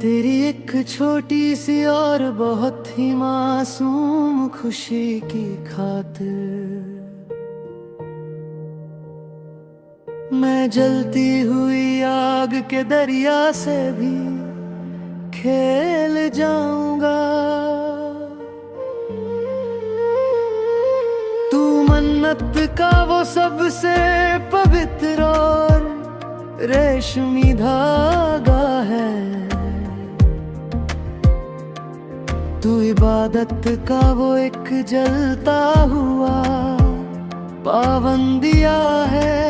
तेरी एक छोटी सी और बहुत ही मासूम खुशी की खातिर मैं जलती हुई आग के दरिया से भी खेल जाऊंगा। तू मन्नत का वो सबसे पवित्र और रेशमी धागा है, तू इबादत का वो एक जलता हुआ पाबंदिया है।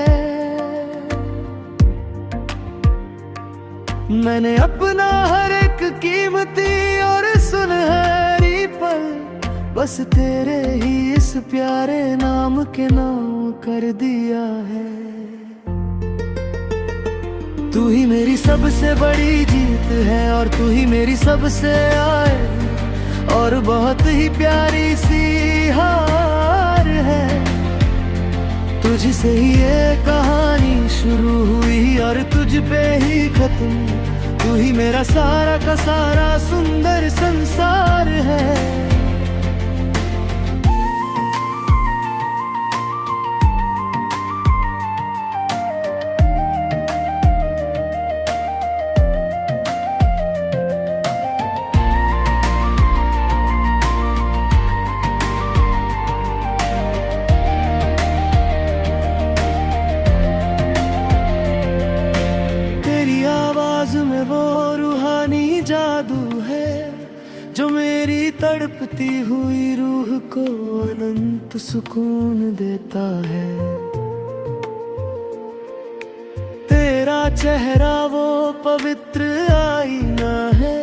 मैंने अपना हर एक कीमती और सुनहरी पल बस तेरे ही इस प्यारे नाम के नाम कर दिया है। तू ही मेरी सबसे बड़ी जीत है और तू ही मेरी सबसे आए और बहुत ही प्यारी सी हार है। तुझसे ही ये कहानी शुरू हुई और तुझ पे ही खत्म। तू ही मेरा सारा का सारा सुंदर संसार है। में वो रूहानी जादू है जो मेरी तड़पती हुई रूह को अनंत सुकून देता है। तेरा चेहरा वो पवित्र आईना है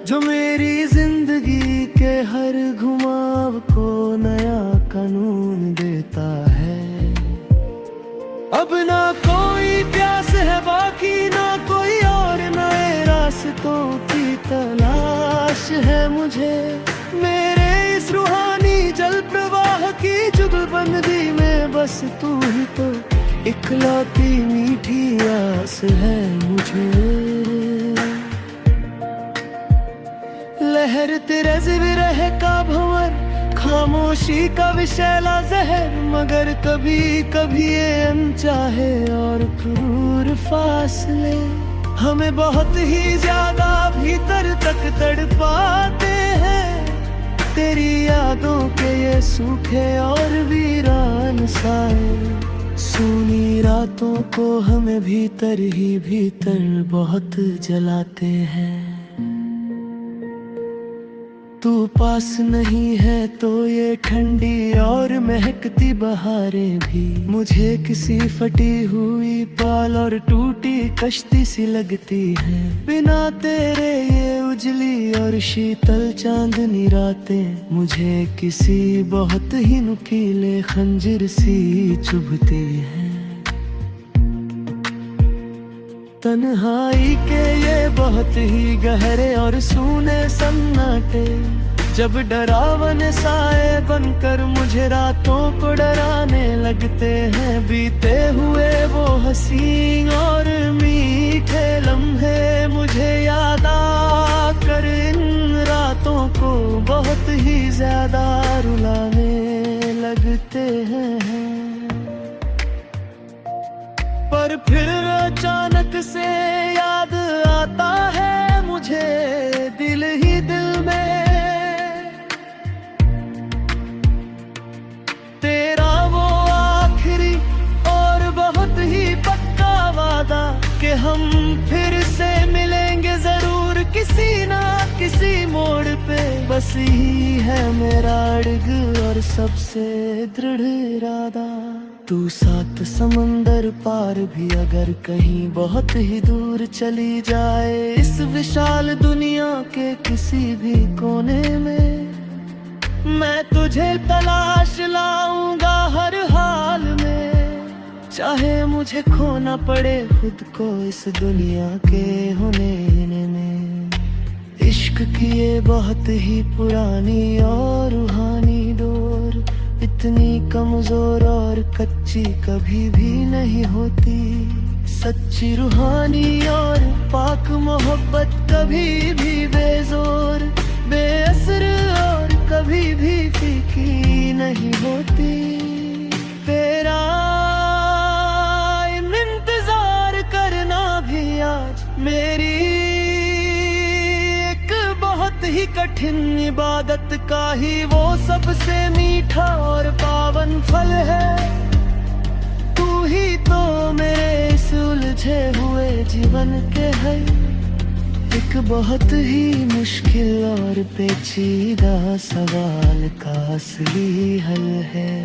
जो मेरी जिंदगी के हर घुमाव को नया कानून देता है। अब ना कोई प्यास है बाकी, ना कोई और नए रास्तों की तलाश है मुझे। मेरे इस रूहानी जल प्रवाह की जुगलबंदी में बस तू ही तो इकलौती मीठी आस है मुझे। लहर तेरे जिब्र का भंवर, खामोशी का विषैला जहर, मगर कभी कभी ये अनचाहे और क्रूर फासले हमें बहुत ही ज्यादा भीतर तक तड़पाते हैं। तेरी यादों के ये सूखे और वीरान साए सूनी रातों को हमें भीतर ही भीतर बहुत जलाते हैं। तू पास नहीं है तो ये ठंडी और महकती बहारें भी मुझे किसी फटी हुई पाल और टूटी कश्ती सी लगती है। बिना तेरे ये उजली और शीतल चांदनी रातें मुझे किसी बहुत ही नुकीले खंजर सी चुभती है। तन्हाई के ये बहुत ही गहरे और सूने सन्नाटे जब डरावन साए बनकर मुझे रातों को डराने लगते हैं। बीते हुए वो हसीन और मीठे लम्हे मुझे याद आकर इन रातों को बहुत ही ज्यादा रुलाने लगते हैं। पर फिर अचानक से याद आता है मुझे दिल ही दिल में तेरा वो आखिरी और बहुत ही पक्का वादा कि हम फिर से मिलेंगे जरूर किसी ना किसी मोड़ पे। बस ही है मेरा अड़ग और सबसे दृढ़ इरादा। तू सात समंदर पार भी अगर कहीं बहुत ही दूर चली जाए, इस विशाल दुनिया के किसी भी कोने में मैं तुझे तलाश लाऊंगा हर हाल में। चाहे मुझे खोना पड़े खुद को इस दुनिया के होने में। इश्क की ये बहुत ही पुरानी और रूहानी डोर इतनी कमजोर और कच्ची कभी भी नहीं होती। सच्ची रूहानी और पाक मोहब्बत कभी भी बेजोर बेअसर और कभी भी फीकी नहीं होती। तेरा इंतजार करना भी आज मेरी एक बहुत ही कठिन इबादत का ही वो सबसे मीठा और पावन फल है। तू ही तो मेरे इस उलझे हुए जीवन के है एक बहुत ही मुश्किल और पेचीदा सवाल का असली हल है।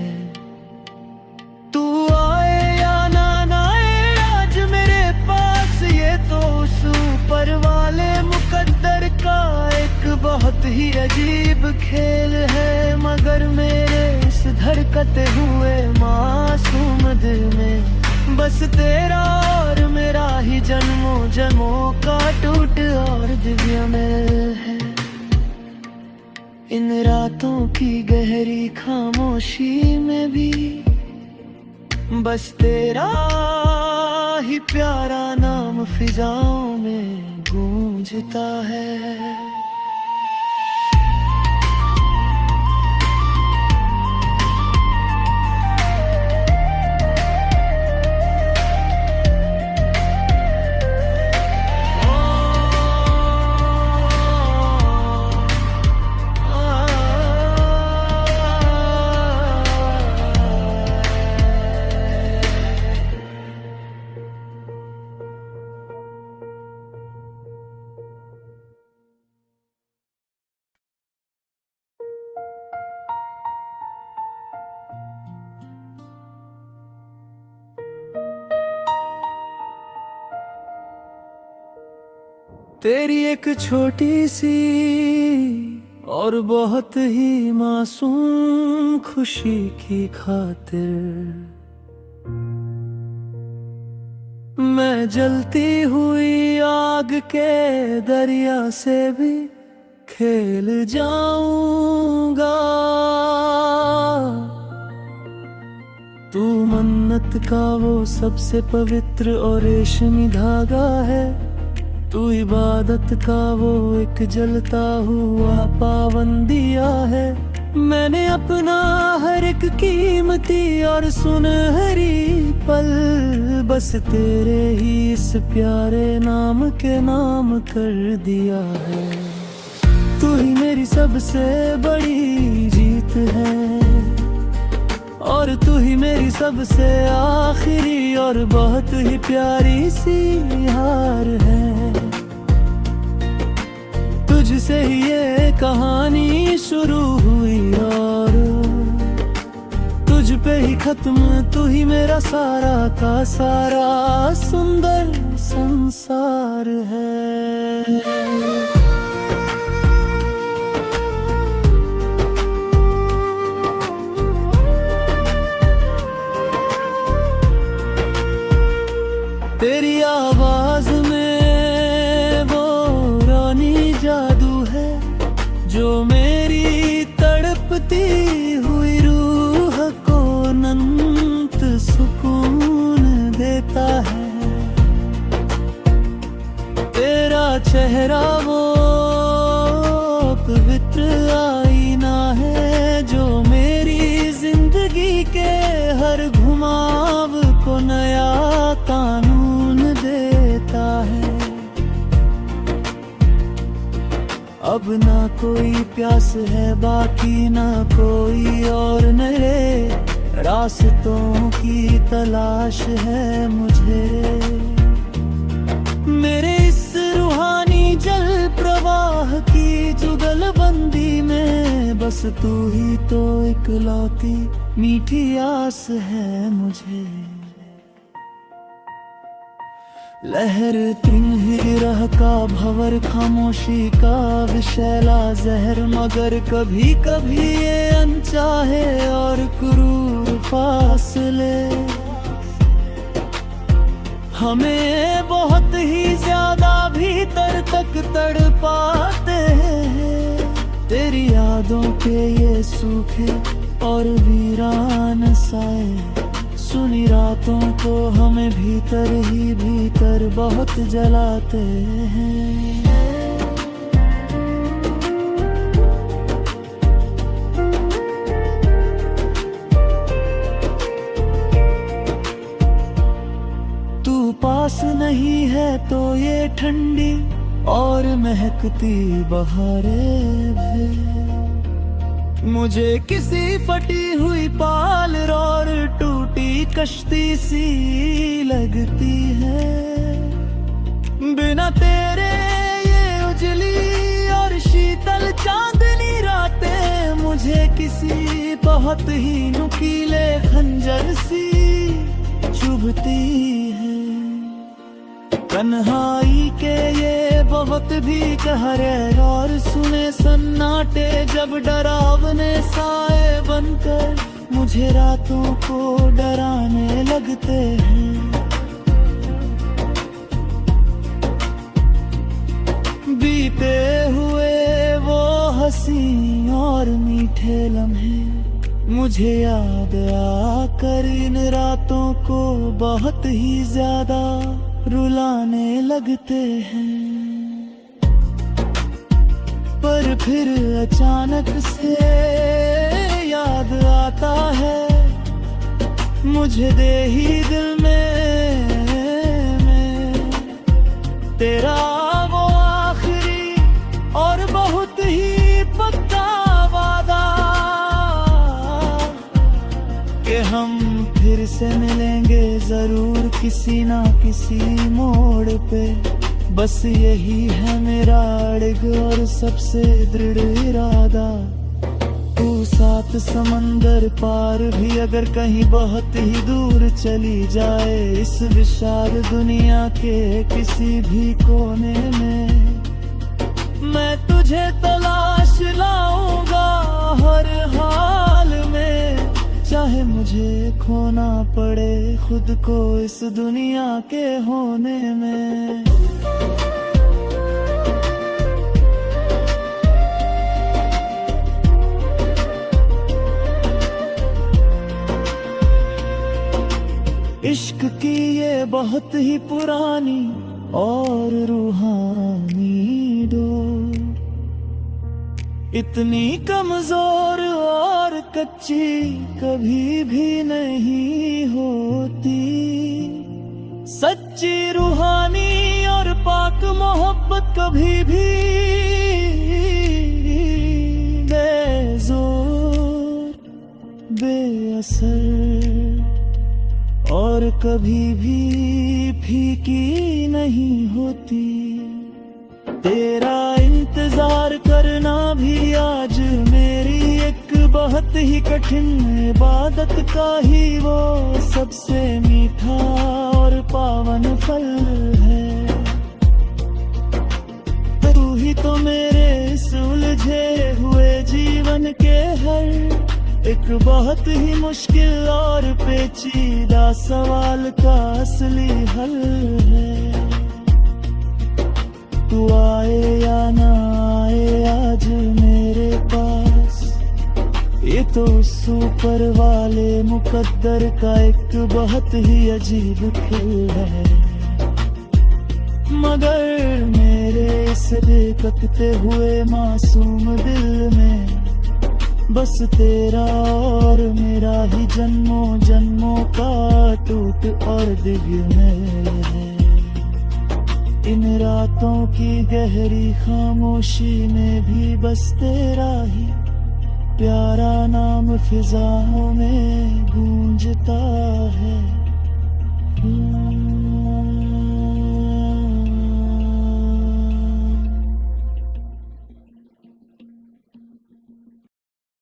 तू आए या ना आए आज मेरे पास ये तो उस ऊपर वाले मुकद्दर का एक बहुत ही अजीब खेल है। मगर मेरे इस धड़कते हुए मासूम दिल में बस तेरा और मेरा ही जन्मों जन्मों का टूट और दिव्य मेल है। इन रातों की गहरी खामोशी में भी बस तेरा ही प्यारा नाम फिजाओं में गूंजता है। तेरी एक छोटी सी और बहुत ही मासूम खुशी की खातिर मैं जलती हुई आग के दरिया से भी खेल जाऊंगा। तू मन्नत का वो सबसे पवित्र और रेशमी धागा है। तू इबादत का वो एक जलता हुआ पावन दिया है। मैंने अपना हर एक कीमती और सुनहरी पल बस तेरे ही इस प्यारे नाम के नाम कर दिया है। तू ही मेरी सबसे बड़ी जीत है और तू ही मेरी सबसे आखिरी और बहुत ही प्यारी सी हार है। तुझसे ही ये कहानी शुरू हुई और तुझ पे ही खत्म। तू ही मेरा सारा का सारा सुंदर संसार है। तेरी आवाज में वो रानी जादू है जो मेरी तड़पती हुई रूह को अनंत सुकून देता है। तेरा चेहरा वो पवित्र आईना है जो मेरी जिंदगी के हर घुमाव को नया कानून देता है। अब ना कोई प्यास है बाकी ना कोई और नए रास्तों की तलाश है मुझे। मेरे इस रूहानी जल प्रवाह की जुगलबंदी में बस तू ही तो इकलौती मीठी आस है मुझे। लहर तिन्ह का भंवर खामोशी का विशैला जहर मगर कभी कभी ये अनचाहे और क्रूर फासले हमें बहुत ही ज्यादा भीतर तक तड़पाते हैं। तेरी यादों के ये सूखे और वीरान साए सुनी रातों को हमें भीतर ही भीतर बहुत जलाते हैं। तू पास नहीं है तो ये ठंडी और महकती बहारें भी मुझे किसी फटी हुई पाल और टूटी कश्ती सी लगती है। बिना तेरे ये उजली और शीतल चांदनी रातें मुझे किसी बहुत ही नुकीले खंजर सी चुभती है। तन्हाई के ये बहुत भी गहरे और सुने सन्नाटे जब डरावने साए बनकर मुझे रातों को डराने लगते हैं। बीते हुए वो हंसी और मीठे लम्हे मुझे याद आकर इन रातों को बहुत ही ज्यादा रुलाने लगते हैं। पर फिर अचानक से याद आता है मुझे दे ही दिल में तेरा वो आखिरी और बहुत ही पक्का वादा कि हम फिर से मिलेंगे जरूर किसी ना किसी मोड़ पे। बस यही है मेरा अड़ग और सबसे दृढ़ इरादा। तू सात समंदर पार भी अगर कहीं बहुत ही दूर चली जाए इस विशाल दुनिया के किसी भी कोने में, मैं तुझे तलाश लाऊंगा हर हाल में। चाहे मुझे खोना पड़े खुद को इस दुनिया के होने में। इश्क की ये बहुत ही पुरानी और रूहानी डोर इतनी कमजोर और कच्ची कभी भी नहीं होती। सच्ची रूहानी और पाक मोहब्बत कभी भी बेजोर बेअसर और कभी भी फीकी नहीं होती। तेरा इंतजार करना भी आज मेरी एक बहुत ही कठिन इबादत का ही वो सबसे मीठा और पावन फल है। तू ही तो मेरे इस उलझे हुए जीवन के हर एक बहुत ही मुश्किल और पेचीदा सवाल का असली हल है। तू आए या ना आए आज मेरे पास ये तो ऊपर वाले मुकद्दर का एक बहुत ही अजीब खेल है। मगर मेरे इस बेकते हुए मासूम दिल में बस तेरा और मेरा ही जन्मों जन्मों का टूट और दिव्य मेल है। इन रातों की गहरी खामोशी में भी बस तेरा ही प्यारा नाम फिजाओं में गूंजता है।